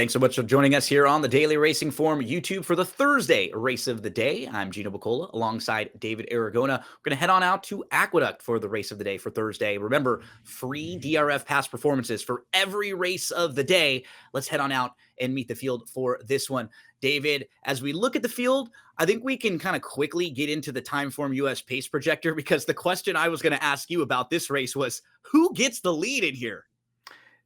Thanks so much for joining us here on the Daily Racing Form YouTube for the Thursday race of the day. I'm Gino Buccola alongside David Aragona. We're going to head on out to Aqueduct for the race of the day for Thursday. Remember, free DRF pass performances for every race of the day. Let's head on out and meet the field for this one. David, as we look at the field, I think we can kind of quickly get into the Timeform US pace projector, because the question I was going to ask you about this race was, who gets the lead in here?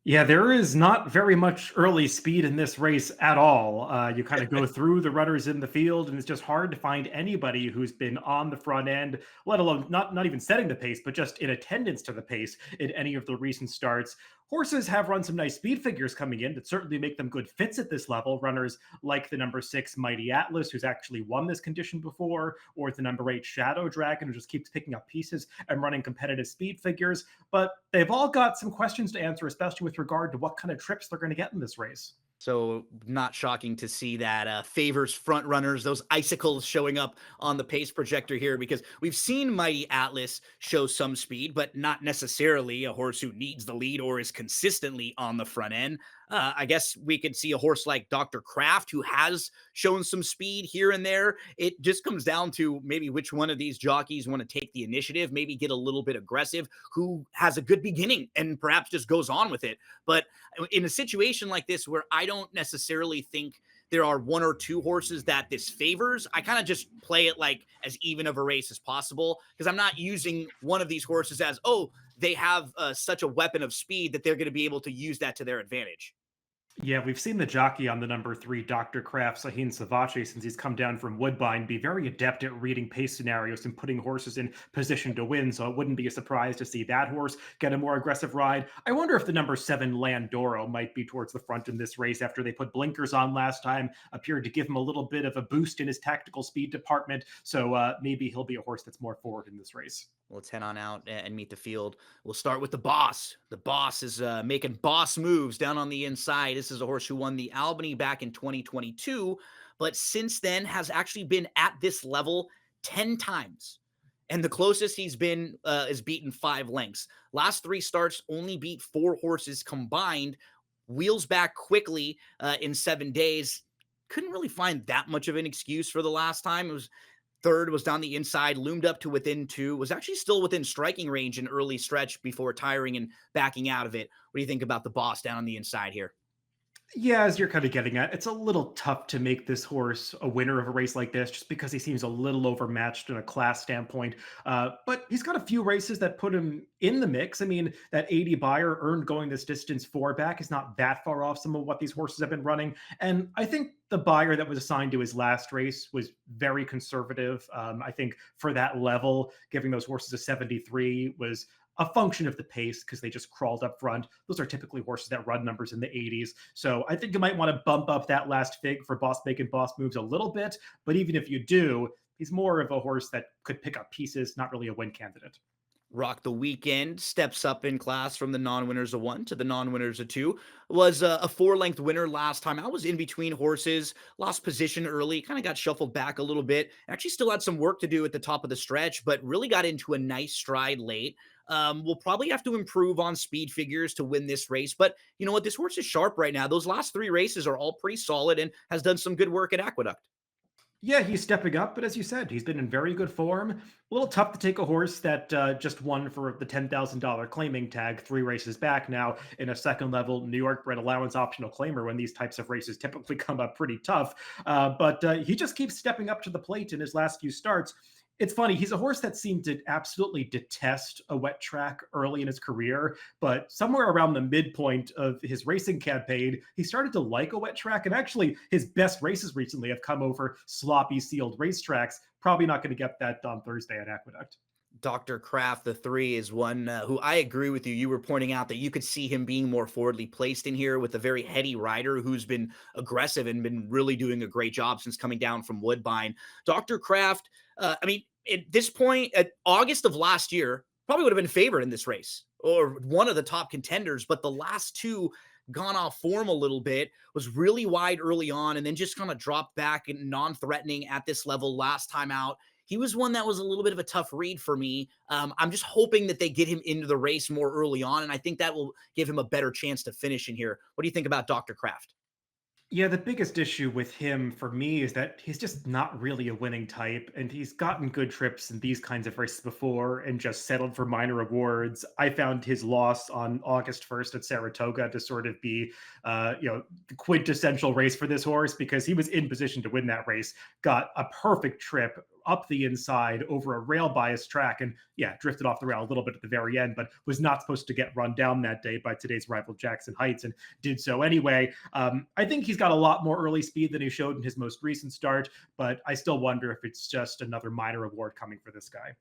Yeah, there is not very much early speed in this race at all. You kind of go through the runners in the field, and it's just hard to find anybody who's been on the front end, let alone not even setting the pace, but just in attendance to the pace in any of the recent starts. Horses have run some nice speed figures coming in that certainly make them good fits at this level. Runners like the number 6 Mighty Atlas, who's actually won this condition before, or the number 8 Shadow Dragon, who just keeps picking up pieces and running competitive speed figures. But they've all got some questions to answer, especially with regard to what kind of trips they're going to get in this race. So not shocking to see that favors front runners, those icicles showing up on the pace projector here, because we've seen Mighty Atlas show some speed, but not necessarily a horse who needs the lead or is consistently on the front end. I guess we could see a horse like Dr. Kraft, who has shown some speed here and there. It just comes down to maybe which one of these jockeys want to take the initiative, maybe get a little bit aggressive, who has a good beginning and perhaps just goes on with it. But in a situation like this, where I don't necessarily think there are one or two horses that this favors, I kind of just play it like as even of a race as possible, because I'm not using one of these horses as, oh, they have such a weapon of speed that they're going to be able to use that to their advantage. Yeah, we've seen the jockey on the number 3, Dr. Kraft, Sahin Savache, since he's come down from Woodbine, be very adept at reading pace scenarios and putting horses in position to win. So it wouldn't be a surprise to see that horse get a more aggressive ride. I wonder if the number 7, Landoro, might be towards the front in this race after they put blinkers on last time, appeared to give him a little bit of a boost in his tactical speed department. So maybe he'll be a horse that's more forward in this race. Let's head on out and meet the field. We'll start with the boss. The boss is making boss moves down on the inside. This is a horse who won the Albany back in 2022, but since then has actually been at this level 10 times. And the closest he's been is beaten 5 lengths. Last 3 starts only beat 4 horses combined. Wheels back quickly in 7 days. Couldn't really find that much of an excuse for the last time. It was third, was down the inside, loomed up to within 2, was actually still within striking range in early stretch before tiring and backing out of it. What do you think about the boss down on the inside here? Yeah, as you're kind of getting at, it's a little tough to make this horse a winner of a race like this just because he seems a little overmatched in a class standpoint. But he's got a few races that put him in the mix. I mean, that 80 buyer earned going this distance 4 back is not that far off some of what these horses have been running. And I think the buyer that was assigned to his last race was very conservative. I think for that level, giving those horses a 73 was a function of the pace because they just crawled up front. Those are typically horses that run numbers in the 80s. So I think you might want to bump up that last fig for boss making boss moves a little bit. But even if you do, he's more of a horse that could pick up pieces, not really a win candidate. Rock the Weekend steps up in class from the non-winners of 1 to the non-winners of 2. Was a 4-length winner last time. I was in between horses, lost position early, kind of got shuffled back a little bit. Actually still had some work to do at the top of the stretch, but really got into a nice stride late. We'll probably have to improve on speed figures to win this race, but you know what? This horse is sharp right now. Those last 3 races are all pretty solid and has done some good work at Aqueduct. Yeah, he's stepping up, but as you said, he's been in very good form. A little tough to take a horse that just won for the $10,000 claiming tag 3 races back now in a second level New York bred allowance optional claimer when these types of races typically come up pretty tough. But he just keeps stepping up to the plate in his last few starts. It's funny, he's a horse that seemed to absolutely detest a wet track early in his career, but somewhere around the midpoint of his racing campaign, he started to like a wet track, and actually his best races recently have come over sloppy sealed racetracks. Probably not going to get that on Thursday at Aqueduct. Dr. Kraft, the 3, is one who I agree with you. You were pointing out that you could see him being more forwardly placed in here with a very heady rider who's been aggressive and been really doing a great job since coming down from Woodbine. Dr. Kraft, I mean, at this point, at August of last year, probably would have been favored in this race or one of the top contenders, but the last 2 gone off form a little bit, was really wide early on, and then just kind of dropped back and non-threatening at this level last time out. He was one that was a little bit of a tough read for me. I'm just hoping that they get him into the race more early on, and I think that will give him a better chance to finish in here. What do you think about Dr. Kraft? Yeah, the biggest issue with him for me is that he's just not really a winning type, and he's gotten good trips in these kinds of races before and just settled for minor awards. I found his loss on August 1st at Saratoga to sort of be, the quintessential race for this horse because he was in position to win that race, got a perfect trip up the inside over a rail bias track, and yeah, drifted off the rail a little bit at the very end, but was not supposed to get run down that day by today's rival Jackson Heights, and did so anyway. I think he's got a lot more early speed than he showed in his most recent start, but I still wonder if it's just another minor award coming for this guy.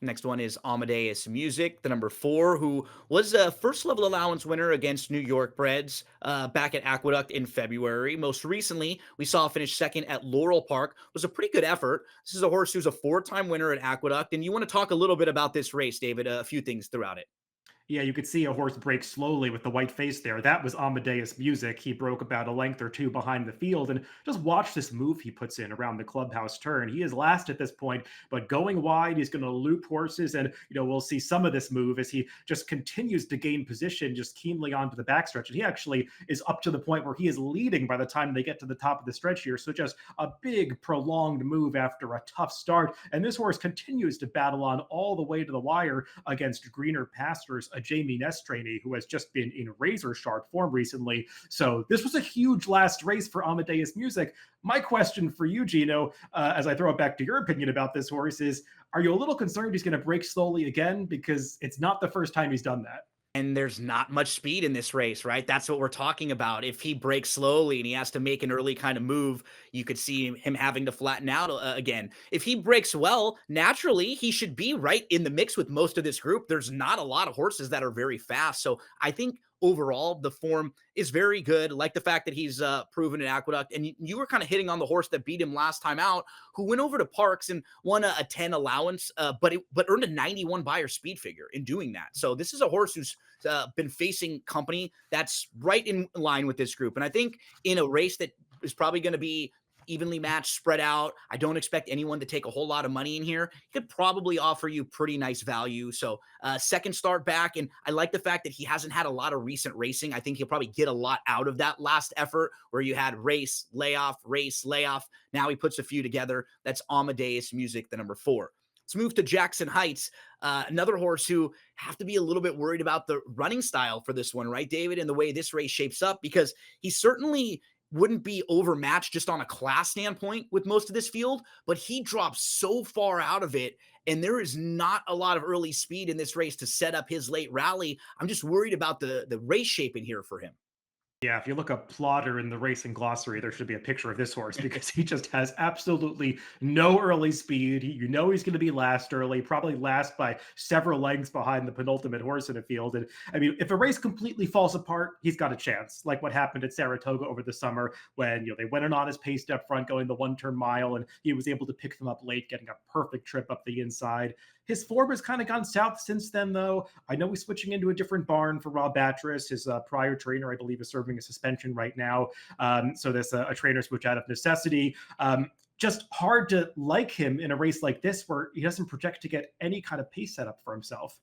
Next one is Amadeus Music, the number 4, who was a first level allowance winner against New York Breds back at Aqueduct in February. Most recently, we saw finish second at Laurel Park. It was a pretty good effort. This is a horse who's a 4-time winner at Aqueduct. And you want to talk a little bit about this race, David, a few things throughout it. Yeah, you could see a horse break slowly with the white face there. That was Amadeus Music. He broke about a length or two behind the field, and just watch this move he puts in around the clubhouse turn. He is last at this point, but going wide, he's going to loop horses, and we'll see some of this move as he just continues to gain position, just keenly onto the backstretch. And he actually is up to the point where he is leading by the time they get to the top of the stretch here. So just a big prolonged move after a tough start, and this horse continues to battle on all the way to the wire against greener pastures, a Jamie Ness trainee who has just been in razor sharp form recently. So this was a huge last race for Amadeus Music. My question for you, Gino, as I throw it back to your opinion about this horse, is: are you a little concerned he's going to break slowly again? Because it's not the first time he's done that. And there's not much speed in this race, right? That's what we're talking about. If he breaks slowly and he has to make an early kind of move, you could see him having to flatten out again. If he breaks well, naturally, he should be right in the mix with most of this group. There's not a lot of horses that are very fast. So I think overall, the form is very good. Like the fact that he's proven at Aqueduct. And you were kind of hitting on the horse that beat him last time out, who went over to Parks and won a 10 allowance, but earned a 91 buyer speed figure in doing that. So this is a horse who's been facing company that's right in line with this group. And I think in a race that is probably going to be evenly matched, spread out, I don't expect anyone to take a whole lot of money in here. He could probably offer you pretty nice value. So second start back. And I like the fact that he hasn't had a lot of recent racing. I think he'll probably get a lot out of that last effort where you had race, layoff. Now he puts a few together. That's Amadeus Music, the number 4. Let's move to Jackson Heights, another horse who have to be a little bit worried about the running style for this one, right, David, and the way this race shapes up, because he certainly wouldn't be overmatched just on a class standpoint with most of this field, but he drops so far out of it, and there is not a lot of early speed in this race to set up his late rally. I'm just worried about the race shape in here for him. Yeah, if you look up Plotter in the racing glossary, there should be a picture of this horse because he just has absolutely no early speed. He's going to be last early, probably last by several lengths behind the penultimate horse in the field. And I mean, if a race completely falls apart, he's got a chance, like what happened at Saratoga over the summer when they went in on his pace up front, going the 1 turn mile, and he was able to pick them up late, getting a perfect trip up the inside. His form has kind of gone south since then, though. I know he's switching into a different barn for Rob Batris. His prior trainer, I believe, is serving a suspension right now. So there's a trainer switch out of necessity. Just hard to like him in a race like this where he doesn't project to get any kind of pace setup for himself.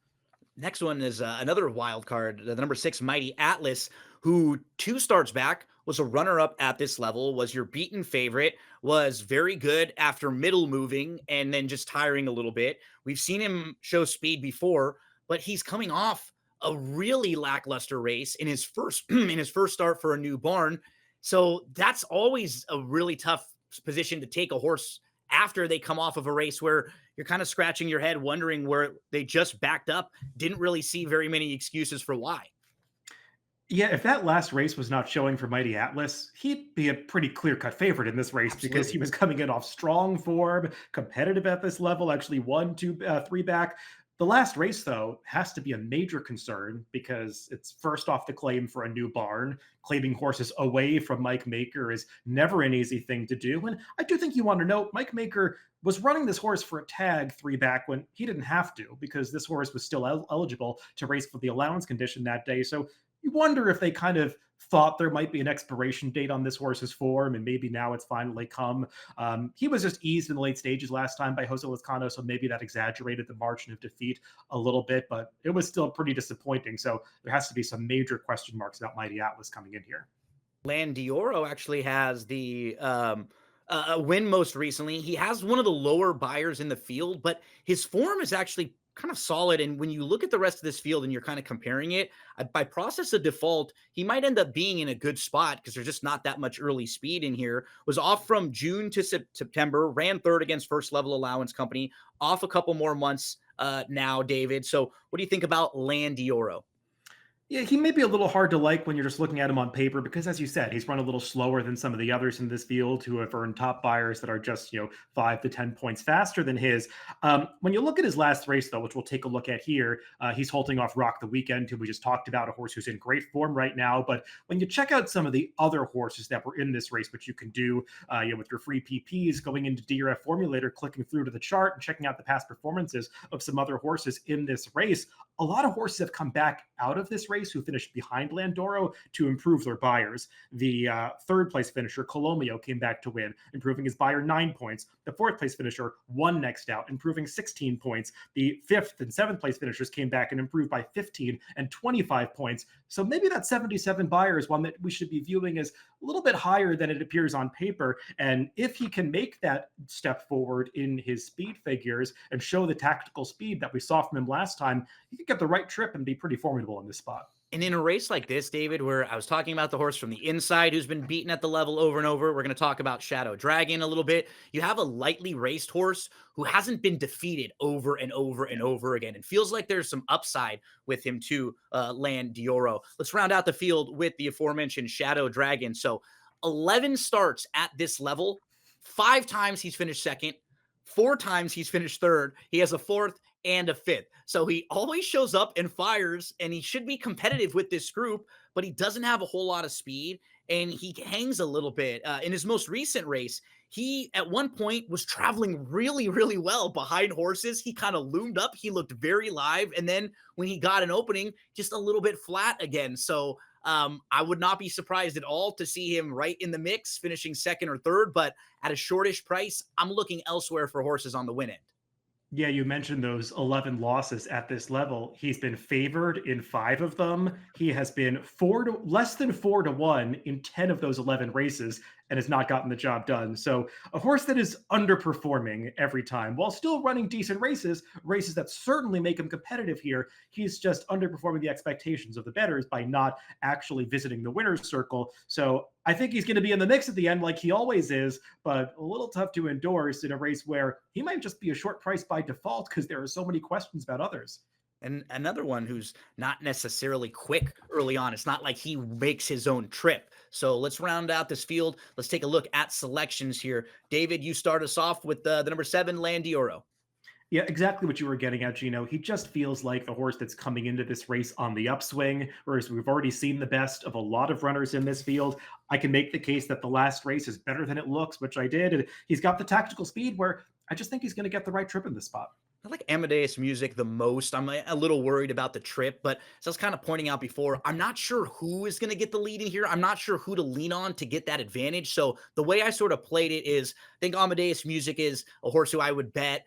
Next one is another wild card, the number 6 Mighty Atlas, who 2 starts back was a runner-up at this level, was your beaten favorite, was very good after middle moving and then just tiring a little bit. We've seen him show speed before, but he's coming off a really lackluster race in his first in his first start for a new barn. So that's always a really tough position to take a horse after they come off of a race where you're kind of scratching your head wondering where they just backed up, didn't really see very many excuses for why. Yeah, if that last race was not showing for Mighty Atlas, he'd be a pretty clear-cut favorite in this race because he Absolutely. was coming in off strong form, competitive at this level, actually won 3 back. The last race, though, has to be a major concern because it's first off the claim for a new barn. Claiming horses away from Mike Maker is never an easy thing to do. And I do think you want to note Mike Maker was running this horse for a tag 3 back when he didn't have to because this horse was still eligible to race for the allowance condition that day. So you wonder if they kind of thought there might be an expiration date on this horse's form, and maybe now it's finally come. He was just eased in the late stages last time by Jose Lezcano, so maybe that exaggerated the margin of defeat a little bit, but it was still pretty disappointing. So there has to be some major question marks about Mighty Atlas coming in here. Landioro actually has the a win most recently. He has one of the lower buyers in the field, but his form is actually kind of solid. And when you look at the rest of this field and you're kind of comparing it, by process of default, he might end up being in a good spot because there's just not that much early speed in here. Was off from June to September, ran third against first level allowance company, off a couple more months now, David. So what do you think about Landioro? Yeah, he may be a little hard to like when you're just looking at him on paper because, as you said, he's run a little slower than some of the others in this field who have earned top buyers that are just 5 to 10 points faster than his. When you look at his last race, though, which we'll take a look at here, he's holding off Rock the Weekend, who we just talked about, a horse who's in great form right now. But when you check out some of the other horses that were in this race, which you can do, with your free PPs, going into DRF Formulator, clicking through to the chart, and checking out the past performances of some other horses in this race, a lot of horses have come back out of this race who finished behind Landoro to improve their buyers. The third place finisher, Colomio, came back to win, improving his buyer 9 points. The fourth place finisher won next out, improving 16 points. The fifth and seventh place finishers came back and improved by 15 and 25 points. So maybe that 77 buyer is one that we should be viewing as a little bit higher than it appears on paper. And if he can make that step forward in his speed figures and show the tactical speed that we saw from him last time, he could get the right trip and be pretty formidable in this spot. And in a race like this, David, where I was talking about the horse from the inside who's been beaten at the level over and over, we're going to talk about Shadow Dragon a little bit. You have a lightly raced horse who hasn't been defeated over and over and over again. And feels like there's some upside with him too, Land Dioro. Let's round out the field with the aforementioned Shadow Dragon. So 11 starts at this level. 5 times he's finished second. 4 times he's finished third. He has a fourth and a fifth. So he always shows up and fires, and he should be competitive with this group, but he doesn't have a whole lot of speed, and he hangs a little bit. In his most recent race, he at one point was traveling really, really well behind horses. He kind of loomed up. He looked very live. And then when he got an opening, just a little bit flat again. So I would not be surprised at all to see him right in the mix, finishing second or third. But at a shortish price, I'm looking elsewhere for horses on the win end. Yeah, you mentioned those 11 losses at this level. He's been favored in 5 of them. He has been less than 4 to 1 in 10 of those 11 races and has not gotten the job done. So a horse that is underperforming every time while still running decent races that certainly make him competitive here. He's just underperforming the expectations of the bettors by not actually visiting the winner's circle. So I think he's going to be in the mix at the end like he always is, but a little tough to endorse in a race where he might just be a short price by default because there are so many questions about others. And another one who's not necessarily quick early on. It's not like he makes his own trip. So let's round out this field. Let's take a look at selections here. David, you start us off with the number 7, Landioro. Yeah, exactly what you were getting at, Gino. He just feels like the horse that's coming into this race on the upswing, whereas we've already seen the best of a lot of runners in this field. I can make the case that the last race is better than it looks, which I did. And he's got the tactical speed where I just think he's going to get the right trip in this spot. I like Amadeus Music the most. I'm a little worried about the trip, but as I was kind of pointing out before, I'm not sure who is going to get the lead in here. I'm not sure who to lean on to get that advantage. So the way I sort of played it is, I think Amadeus Music is a horse who I would bet.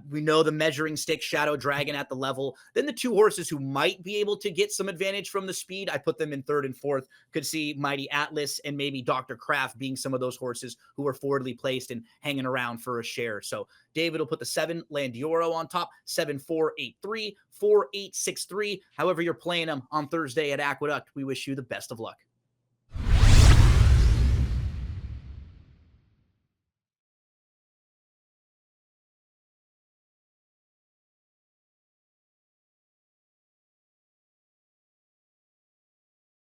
We know the measuring stick, Shadow Dragon at the level. Then the 2 horses who might be able to get some advantage from the speed, I put them in third and fourth. Could see Mighty Atlas and maybe Dr. Kraft being some of those horses who are forwardly placed and hanging around for a share. So David will put the 7, Landioro, on top, 7-4-8-3, 4-8-6-3. However you're playing them on Thursday at Aqueduct, we wish you the best of luck.